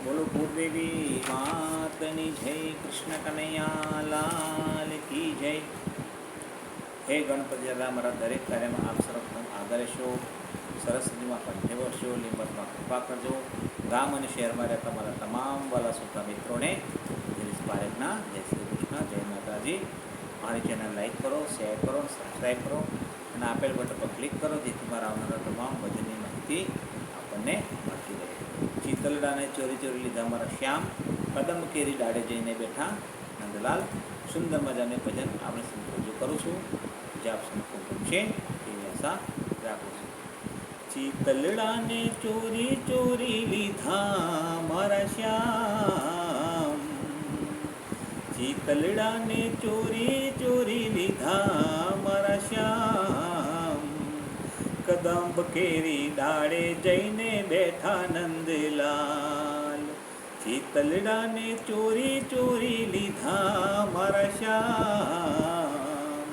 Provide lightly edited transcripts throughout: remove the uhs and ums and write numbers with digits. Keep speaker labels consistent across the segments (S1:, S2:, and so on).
S1: બોલો ભૂદેવી માતની જય, કૃષ્ણ કનૈયા લાલ કી જય. હે ગણપતિ દાદા, મારા દરેક કાર્યમાં આપ સર્વપ્રથમ આદરેશો, સરસ્વતીમાં કંઠે વર્ષો, લીંબતમાં કૃપા કરજો. ગામ અને શહેરમાં રહેતા મારા તમામ વાલા સુતા મિત્રોને ગિરીશ પારેખના જય શ્રી કૃષ્ણ, જય માતાજી. મારી ચેનલ લાઈક કરો, શેર કરો, સબસ્ક્રાઈબ કરો અને આપેલ બટન પર ક્લિક કરો, જેથી મારા આવનારા તમામ ભજનની માહિતી આપણને મળતી રહે. ચિતલડાને ચોરી ચોરી લીધા મારા શ્યામ, કદમ કેરી ડાળે જઈને બેઠા નંદલાલ. સુંદર મજાને ભજન આપણે રજૂ કરું છું, જે આપ સૌને ગમશે એવી આશા રાખું છું. ચિતલડાને ચોરી ચોરી લીધા મારા શ્યામ, ચિતલડાને ચોરી ચોરી લીધા મારા શ્યામ. કદંબ કેરી ડાળે જઈને બેઠા નંદલાલ. ચિતલડાને ચોરી ચોરી લીધા મારા શ્યામ.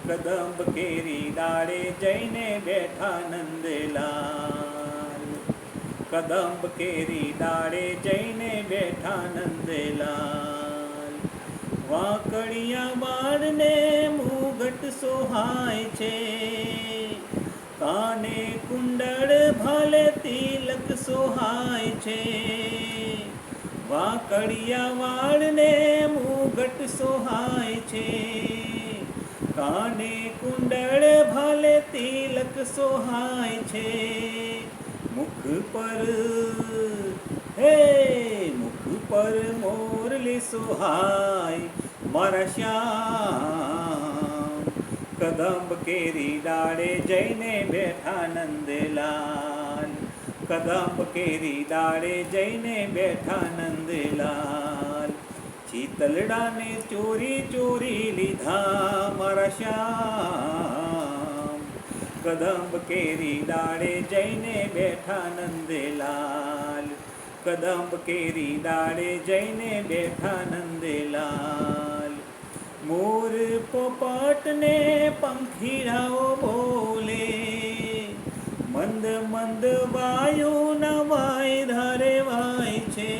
S1: કદંબ કેરી ડાળે જઈને બેઠા નંદલાલ. કદંબ કેરી ડાળે જઈને બેઠા નંદલાલ. વાંકડિયા વાળને મુગટ સોહાય છે, કાને કુંડળ ભાલે તિલક સોહાય છે. વાંકડિયા વાળને મુગટ સોહાય છે, કાને કુંડળ ભાલે તિલક સોહાય છે. મુખ પર મોરલી સોહાય મારા શ્યામ. કદંબ કેરી ડાળે જઈને બેઠા નંદલાલ. કદંબ કેરી ડાળે જઈને બેઠા નંદલાલ. ચિતલડાને ચોરી ચોરી લીધા મારા શ્યામ. કદંબ કેરી ડાળે જઈને બેઠા નંદલાલ. કદંબ કેરી ડાળે જઈને બેઠા નંદલાલ. મોર પોપટને પંખીડાઓ બોલે, મંદ મંદ વાયુના વાય ધારે વાય છે.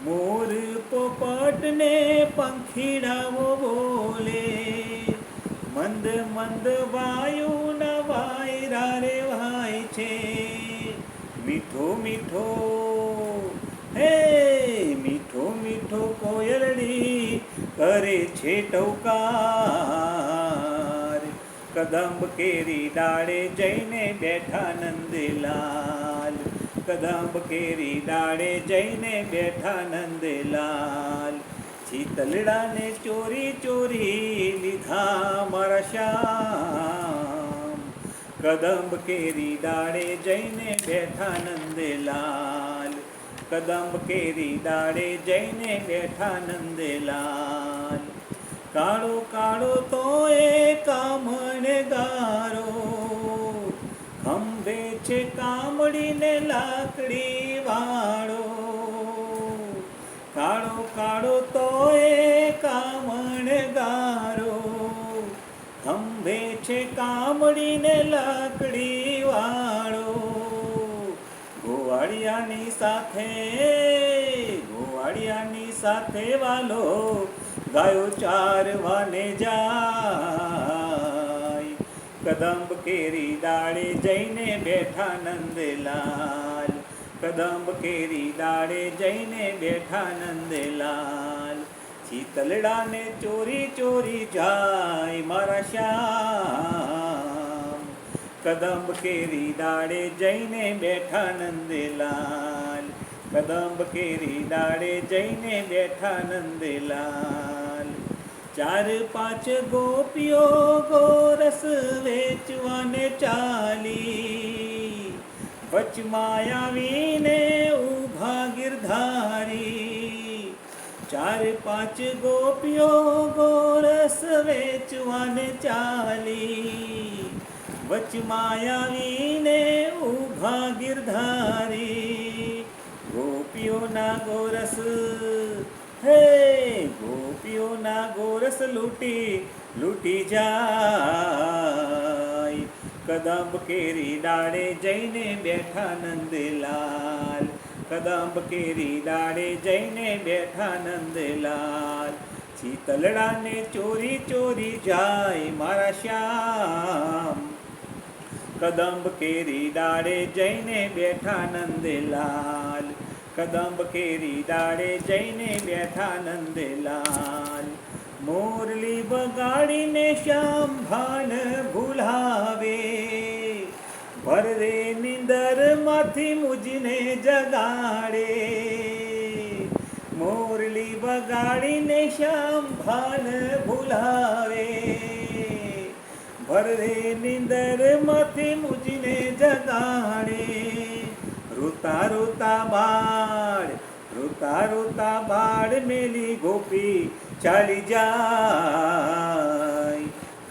S1: મોર પોપટને પંખીડાઓ બોલે, મંદ મંદ વાયુના વાય ધારે વાય છે. મીઠો મીઠો મીઠો મીઠો કોયલડી કરે છે ટૌકાર. કદંબ કેરી ડાળે જઈને બેઠા નંદલાલ. કદંબ કેરી ડાળે જઈને બેઠા નંદલાલ. ચિતલડાને ચોરી ચોરી લીધા મારા શ્યામ. કદંબ કેરી ડાળે જઈને બેઠા નંદલાલ. કદંબ કેરી ડાળે જઈને બેઠા નંદલાલ. કાળો કાળો તો એ કામણગારો, ખંભે છે કામડીને લાકડી વાળો. કાળો કાળો તો એ કામણગારો, ખંભે છે કામડીને લાકડી વાળો. ગોવાળિયાની સાથે વાલો ગાયો ચારવાને જાય. કદંબ કેરી ડાળે જઈને બેઠા નંદલાલ. કદંબ કેરી ડાળે જઈને બેઠા નંદલાલ. ચિતલડાને ચોરી ચોરી જાય મારા શ્યામ. કદંબ કેરી ડાળે જઈને બેઠા નંદલાલ. કદંબ કેરી ડાળે જઈને બેઠા નંદલાલ. ચાર પાંચ ગોપીઓ ગોરસ વેચવાને ચાલી, વચમાં આવીને ઊભા ગિરધારી. ચાર પાંચ ગોપીઓ ગોરસ વેચવાને ચાલી, વચમાં આવીને ઊભા ગિરધારી. ગોપીઓના ગોરસ ગોપીઓના ગોરસ લૂટી જાય. કદંબ કેરી ડાળે જઈને બેઠા નંદલાલ. કદંબ કેરી ડાળે જઈને બેઠા નંદલાલ. શીતલડાને ચોરી ચોરી જાય મારા શ્યામ. કદંબ કેરી ડાળે જઈને બેઠા નંદલાલ. કદંબ કેરી ડાળે જઈને બેઠા નંદલાલ. મોરલી બગાડીને શ્યામ ભાન ભૂલાવે. ભરે નિંદર માંથી મુજને જગાડે. મોરલી બગાડીને શ્યામ ભાન ભૂલાવે. ભરે નિંદર માંથી મુજને જગાડે. રોતા રોતા બાળ, રોતા રોતા બાળ મેલી ગોપી ચાલી જાય.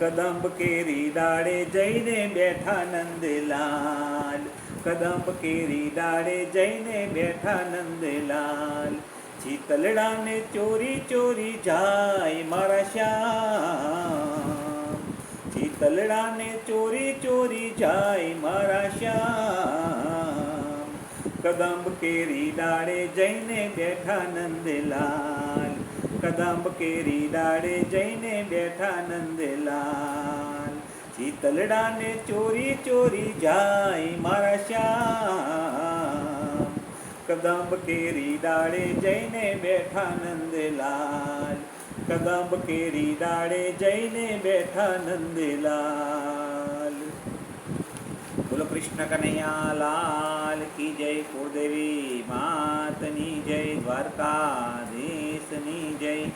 S1: કદંબ કેરી ડાળે જઈને બેઠા નંદલાલ. કદંબ કેરી ડાળે જઈને બેઠા નંદલાલ. શીતલડાને ચોરી ચોરી જાય મારા શ્યામ. શીતલડાને ચોરી ચોરી જાય મારા શ્યામ. કદંબ કેરી ડાળે જઈને બેઠા નંદલાલ. કદંબ કેરી ડાળે જઈને બેઠા નંદલાલ. શીતલડાને ચોરી ચોરી જાય મારા શ્યામ. કદંબ કેરી ડાળે જઈને બેઠા નંદલાલ. કદંબ કેરી ડાળે જઈને બેઠા નંદલાલ. બોલો કૃષ્ણ કનૈયા લાલ કી જય. કુળદેવી માતની જય. દ્વારકાધીશની જય.